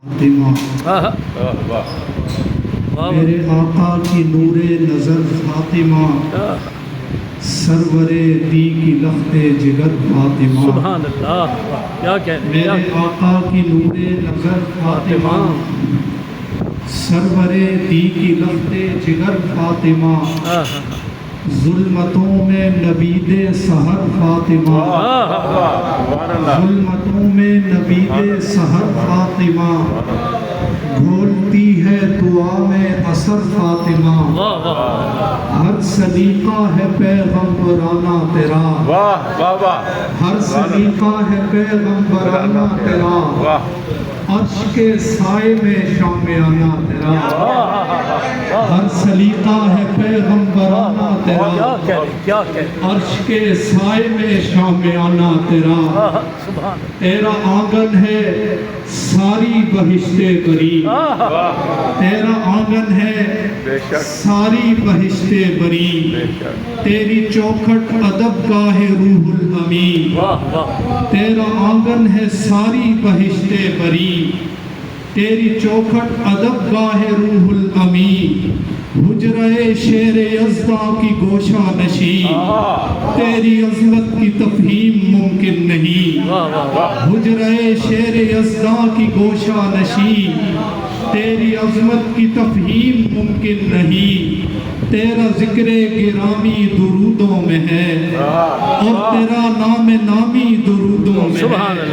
فاطمہ میرے آقا کی نور نظر فاطمہ سرور دی کی لخت جگر فاطمہ سبحان اللہ، کیا کہہ رہے میرے آقا کی نور نظر فاطمہ سرور دی کی لخت جگر فاطمہ ظلمتوں میں نبید سحر فاطمہ ظلمتوں میں نبید سحر فاطمہ گھولتی ہے دعا میں اثر فاطمہ ہر سلیقہ ہے پیغمبرانہ تیرا ہر سلیقہ ہے پیغمبرانہ تیرا عرش کے سائے میں شامیانہ تیرا ہر سلیقہ ہے پیغمبرانہ تیرا عرش کے سائے میں شامیانہ تیرا تیرا آنگن ہے ساری بہشت بری تیرا آنگن ہے ساری بہشت بری تیری چوکھٹ ادب گاہ روح الامین تیرا آنگن ہے ساری بہشت بری تیری چوکھٹ ادب گاہ روح الامین حجرہ شیر یزدہ کی گوشہ نشی تیری عظمت کی تفہیم ممکن نہیں حجرہ شیر یزدہ کی گوشہ نشی تیری عظمت کی تفہیم ممکن نہیں تیرا ذکر گرامی درودوں میں ہے اور تیرا نام نامی درودوں میں ہے